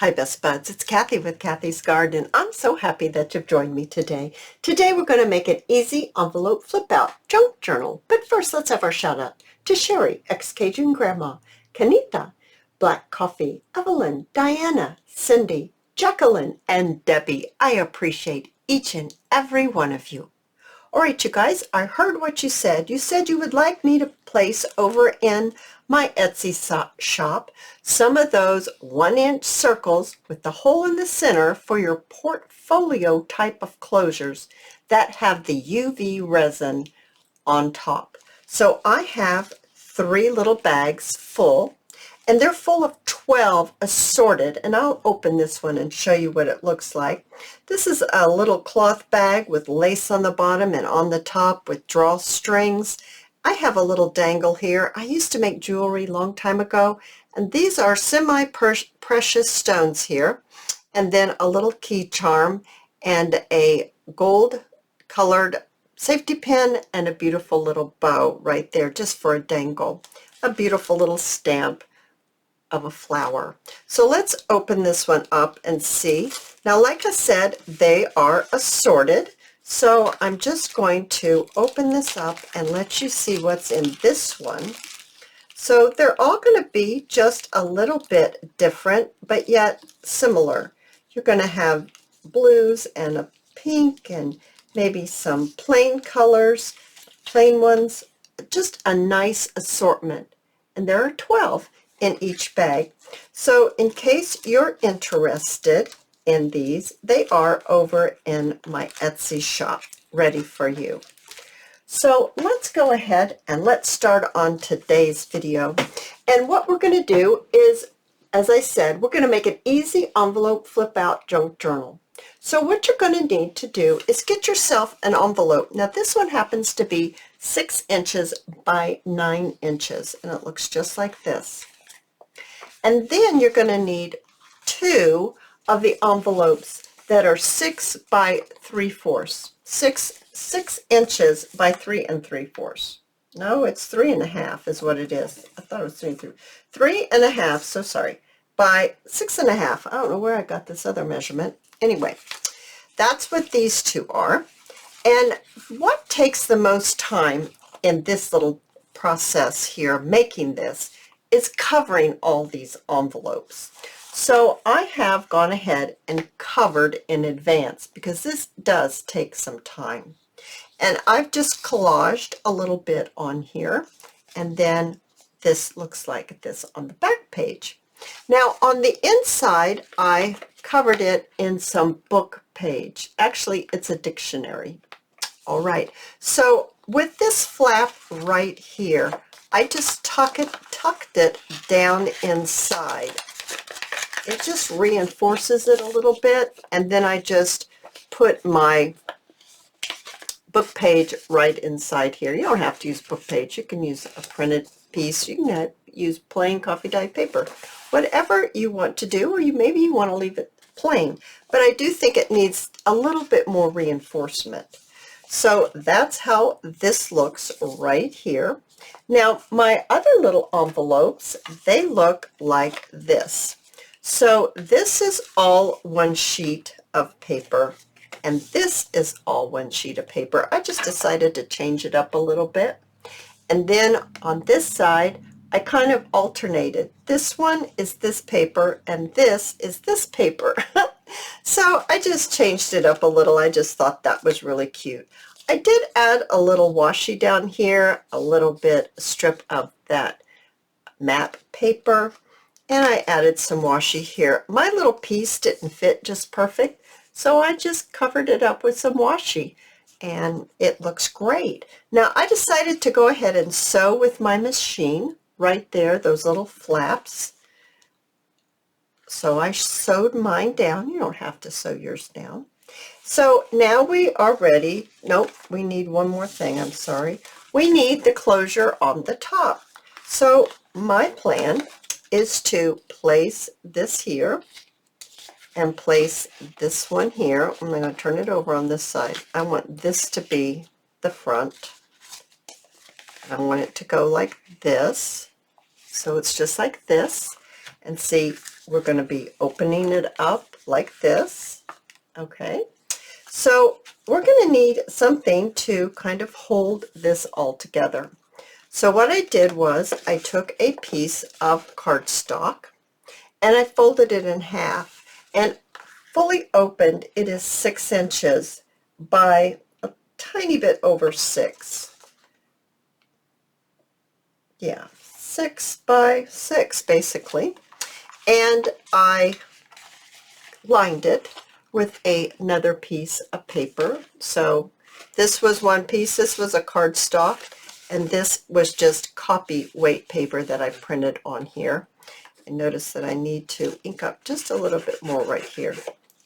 Hi Best Buds, it's Cathy with Cathy's Garden. I'm so happy that you've joined me today. Today we're going to make an easy envelope flip out junk journal. But first let's have our shout out to Sherry, ex-Cajun Grandma, Kanita, Black Coffee, Evelyn, Diana, Cindy, Jacqueline, and Debbie. I appreciate each and every one of you. All right, you guys, I heard what you said. You said you would like me to place over in my Etsy shop some of those 1-inch circles with the hole in the center for your portfolio type of closures that have the UV resin on top. So I have 3 little bags full, and they're full of 12 assorted, and I'll open this one and show you what it looks like. This is a little cloth bag with lace on the bottom and on the top with drawstrings. I have a little dangle here. I used to make jewelry a long time ago, and these are semi-precious stones here, and then a little key charm and a gold colored safety pin and a beautiful little bow right there just for a dangle. A beautiful little stamp of a flower. So let's open this one up and see. Now, like I said, they are assorted. So I'm just going to open this up and let you see what's in this one. So they're all going to be just a little bit different, but yet similar. You're going to have blues and a pink and maybe some plain colors, plain ones, just a nice assortment. And there are 12 in each bag. So in case you're interested in these, they are over in my Etsy shop, ready for you. So let's go ahead and let's start on today's video. And what we're going to do is, as I said, we're going to make an easy envelope flip out junk journal. So what you're going to need to do is get yourself an envelope. Now this one happens to be 6 inches by 9 inches, and it looks just like this. And then you're going to need 2 of the envelopes that are 6 by 3/4. 6 inches by 3 3/4. No, it's 3.5 is what it is. I thought it was 3.5, so sorry, by 6.5. I don't know where I got this other measurement. Anyway, that's what these 2 are. And what takes the most time in this little process here, making this, is covering all these envelopes. So I have gone ahead and covered in advance because this does take some time. And I've just collaged a little bit on here, and then this looks like this on the back page. Now on the inside, I covered it in some book page. Actually, it's a dictionary. All right, so with this flap right here, I just tucked it down inside. It just reinforces it a little bit, and then I just put my book page right inside here. You don't have to use book page. You can use a printed piece. You can use plain coffee dyed paper. Whatever you want to do, or maybe you want to leave it plain. But I do think it needs a little bit more reinforcement. So that's how this looks right here. Now, my other little envelopes, they look like this. So this is all one sheet of paper, and this is all one sheet of paper. I just decided to change it up a little bit. And then on this side, I kind of alternated. This one is this paper, and this is this paper. So I just changed it up a little. I just thought that was really cute. I did add a little washi down here, a little bit strip of that map paper, and I added some washi here. My little piece didn't fit just perfect, so I just covered it up with some washi, and it looks great. Now I decided to go ahead and sew with my machine right there, those little flaps. So I sewed mine down. You don't have to sew yours down. So now we are ready. Nope, we need one more thing. I'm sorry. We need the closure on the top. So my plan is to place this here and place this one here. I'm going to turn it over on this side. I want this to be the front. I want it to go like this. So it's just like this. And see, we're going to be opening it up like this. Okay, so we're going to need something to kind of hold this all together. So what I did was I took a piece of cardstock and I folded it in half, and fully opened, it is 6 inches by a tiny bit over 6. Yeah, 6 by 6 basically. And I lined it with another piece of paper. So this was one piece, this was a cardstock, and this was just copy weight paper that I printed on here. And notice that I need to ink up just a little bit more right here.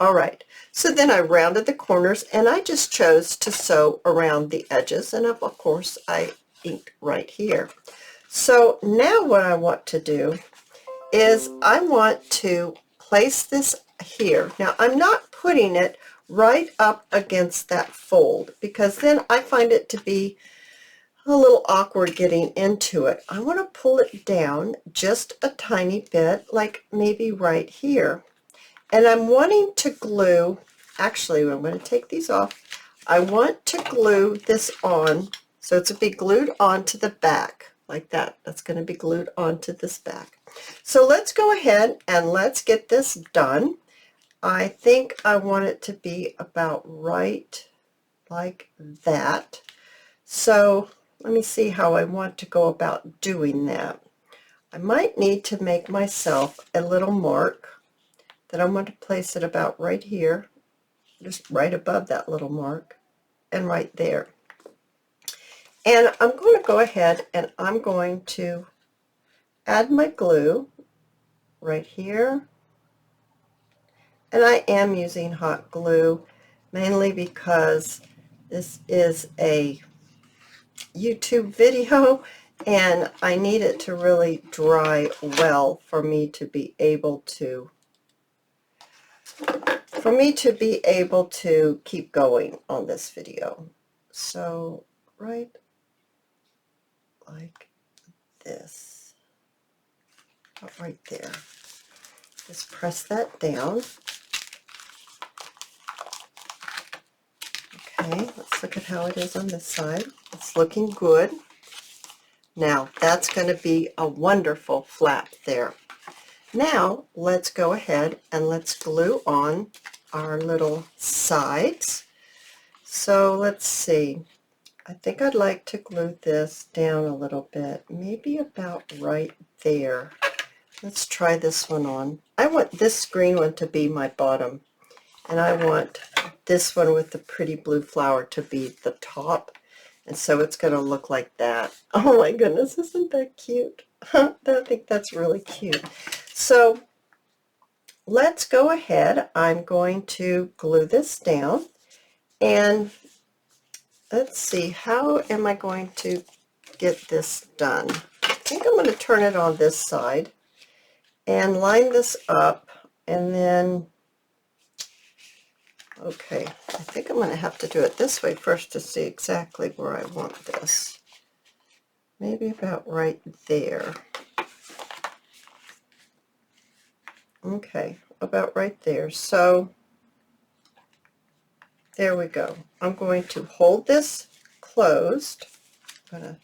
All right, so then I rounded the corners and I just chose to sew around the edges, and of course I inked right here. So now what I want to do is I want to place this here. Now I'm not putting it right up against that fold because then I find it to be a little awkward getting into it. I want to pull it down just a tiny bit, like maybe right here. And I'm wanting to glue, actually I'm going to take these off. I want to glue this on, so it's to be glued onto the back like that. That's going to be glued onto this back. So let's go ahead and let's get this done. I think I want it to be about right like that. So let me see how I want to go about doing that. I might need to make myself a little mark that I want to place it about right here, just right above that little mark, and right there. And I'm going to go ahead and I'm going to add my glue right here. And I am using hot glue mainly because this is a YouTube video and I need it to really dry well for me to be able to keep going on this video. So right like this, right there. Just press that down. Okay, let's look at how it is on this side. It's looking good. Now that's going to be a wonderful flap there. Now let's go ahead and let's glue on our little sides. So let's see. I think I'd like to glue this down a little bit, maybe about right there. Let's try this one on. I want this green one to be my bottom, and I want this one with the pretty blue flower to be the top, and so it's going to look like that. Oh my goodness, isn't that cute? I think that's really cute. So let's go ahead. I'm going to glue this down, and let's see, how am I going to get this done? I think I'm going to turn it on this side and line this up, and then, okay, I think I'm going to have to do it this way first to see exactly where I want this. Maybe about right there. Okay, about right there. So there we go. I'm going to hold this closed. I'm going to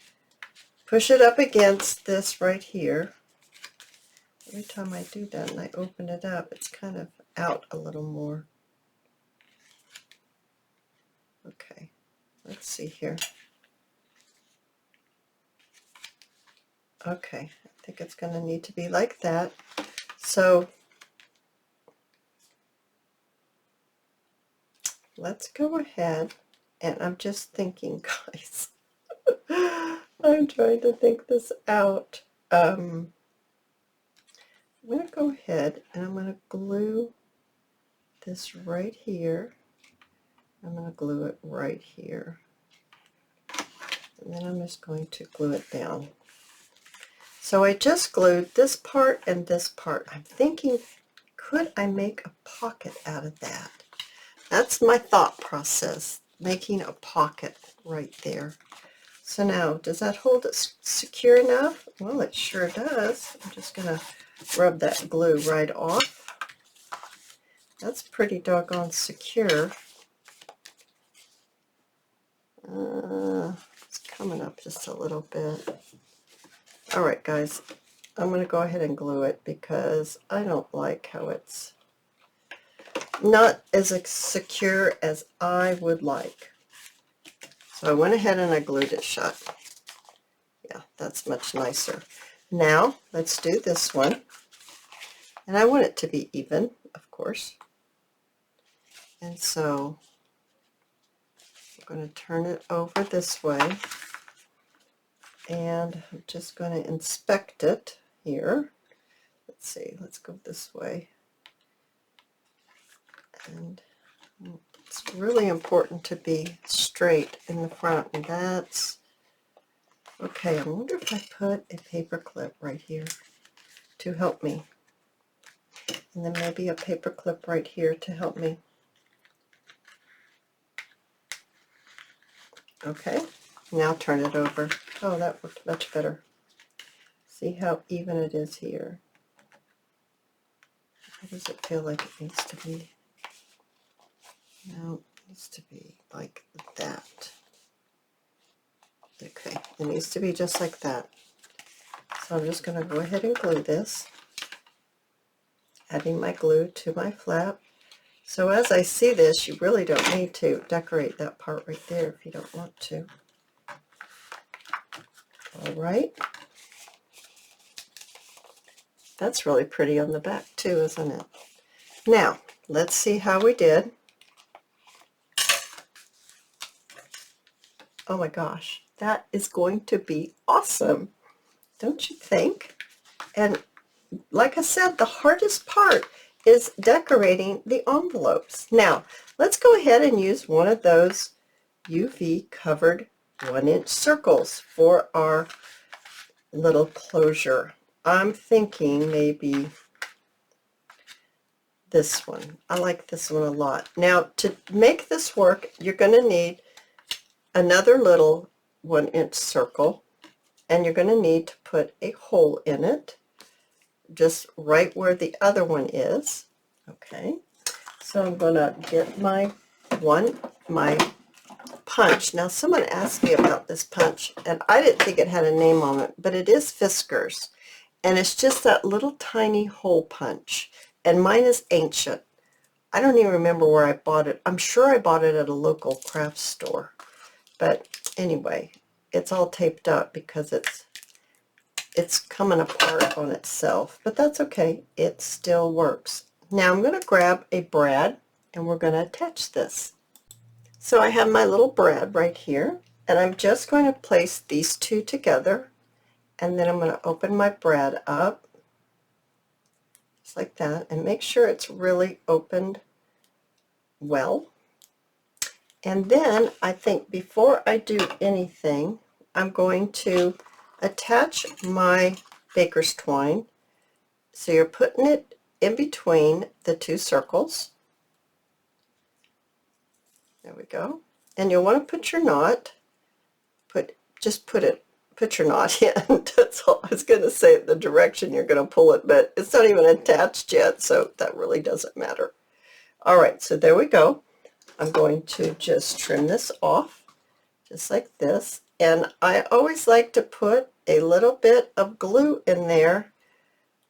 push it up against this right here. Every time I do that and I open it up, it's kind of out a little more. Okay, let's see here. Okay, I think it's going to need to be like that. So let's go ahead, and I'm just thinking, guys, I'm trying to think this out. I'm going to go ahead and I'm going to glue this right here. I'm going to glue it right here. And then I'm just going to glue it down. So I just glued this part and this part. I'm thinking, could I make a pocket out of that? That's my thought process, making a pocket right there. So now, does that hold it secure enough? Well, it sure does. I'm just going to rub that glue right off. That's pretty doggone secure. It's coming up just a little bit. All right, guys, I'm going to go ahead and glue it because I don't like how it's not as secure as I would like. So I went ahead and I glued it shut. Yeah, that's much nicer. Now, let's do this one. And I want it to be even, of course. And so I'm going to turn it over this way. And I'm just going to inspect it here. Let's see, let's go this way. And it's really important to be straight in the front, and that's okay. I wonder if I put a paper clip right here to help me, and then maybe a paper clip right here to help me. Okay, now turn it over. Oh, that worked much better. See how even it is here? How does it feel like it needs to be? No, it needs to be like that. Okay, it needs to be just like that. So I'm just going to go ahead and glue this, adding my glue to my flap. So as I see this, you really don't need to decorate that part right there if you don't want to. All right. That's really pretty on the back too, isn't it? Now, let's see how we did. Oh my gosh, that is going to be awesome, don't you think? And like I said, the hardest part is decorating the envelopes. Now, let's go ahead and use one of those UV covered 1-inch circles for our little closure. I'm thinking maybe this one. I like this one a lot. Now, to make this work, you're going to need another little 1-inch circle, and you're going to need to put a hole in it, just right where the other one is. Okay, so I'm going to get my punch. Now, someone asked me about this punch, and I didn't think it had a name on it, but it is Fisker's, and it's just that little tiny hole punch, and mine is ancient. I don't even remember where I bought it. I'm sure I bought it at a local craft store, but anyway, it's all taped up because it's coming apart on itself, but that's okay. It still works. Now I'm going to grab a brad, and we're going to attach this. So I have my little brad right here, and I'm just going to place these two together, and then I'm going to open my brad up just like that, and make sure it's really opened well. And then I think before I do anything, I'm going to attach my baker's twine. So you're putting it in between the two circles. There we go. And you'll want to put your knot. Put your knot in. That's all I was going to say, the direction you're going to pull it, but it's not even attached yet, so that really doesn't matter. All right, so there we go. I'm going to just trim this off, just like this. And I always like to put a little bit of glue in there.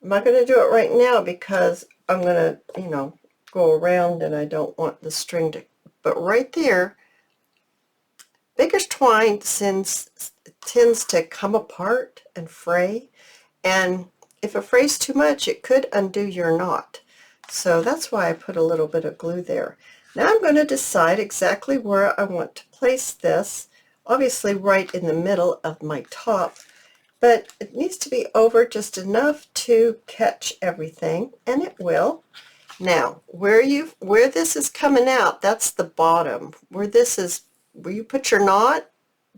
I'm not going to do it right now because I'm going to, go around, and I don't want the string to, but right there, baker's twine tends to come apart and fray, and if it frays too much, it could undo your knot. So that's why I put a little bit of glue there. Now I'm going to decide exactly where I want to place this, obviously right in the middle of my top, but it needs to be over just enough to catch everything, and it will. Now, where this is coming out, that's the bottom. Where you put your knot,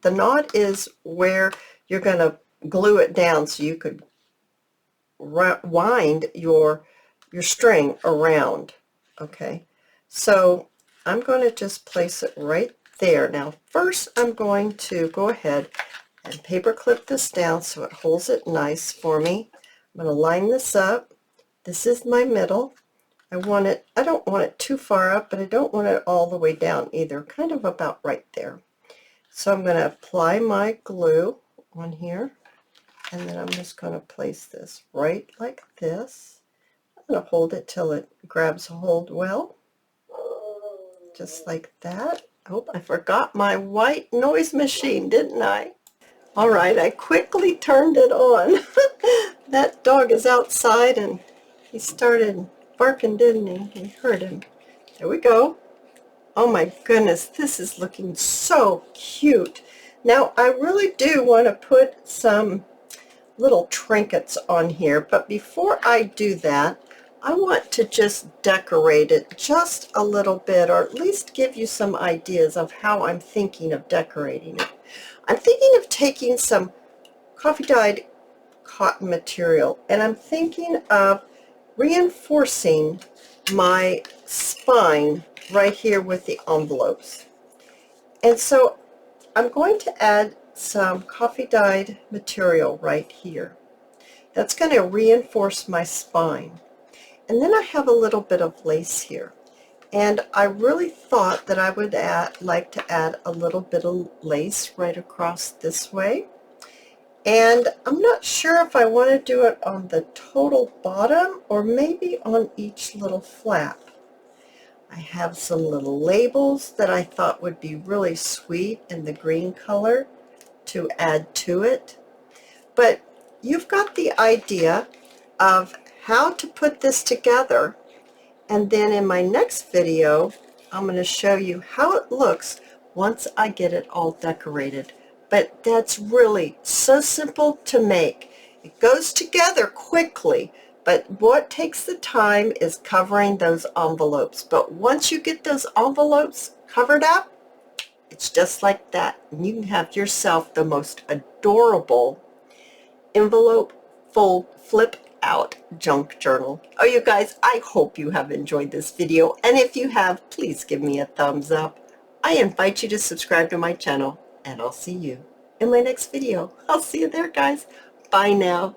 the knot is where you're going to glue it down so you could wind your string around. Okay, so I'm going to just place it right there. Now, first I'm going to go ahead and paper clip this down so it holds it nice for me. I'm going to line this up. This is my middle. I don't want it too far up, but I don't want it all the way down either, kind of about right there. So I'm going to apply my glue on here, and then I'm just going to place this right like this. I'm going to hold it till it grabs hold well, just like that. Oh, I forgot my white noise machine, didn't I? All right, I quickly turned it on. That dog is outside and he started barking, didn't he? We heard him. There we go. Oh my goodness, this is looking so cute. Now, I really do want to put some little trinkets on here, but before I do that, I want to just decorate it just a little bit, or at least give you some ideas of how I'm thinking of decorating it. I'm thinking of taking some coffee dyed cotton material, and I'm thinking of reinforcing my spine right here with the envelopes. And so I'm going to add some coffee dyed material right here. That's going to reinforce my spine. And then I have a little bit of lace here. And I really thought that I would like to add a little bit of lace right across this way. And I'm not sure if I want to do it on the total bottom or maybe on each little flap. I have some little labels that I thought would be really sweet in the green color to add to it. But you've got the idea of how to put this together. And then in my next video, I'm going to show you how it looks once I get it all decorated. But that's really so simple to make. It goes together quickly, but what takes the time is covering those envelopes. But once you get those envelopes covered up, it's just like that. And you can have yourself the most adorable envelope flip out junk journal. Oh, you guys, I hope you have enjoyed this video, and if you have, please give me a thumbs up. I invite you to subscribe to my channel, and I'll see you in my next video. I'll see you there, guys. Bye now.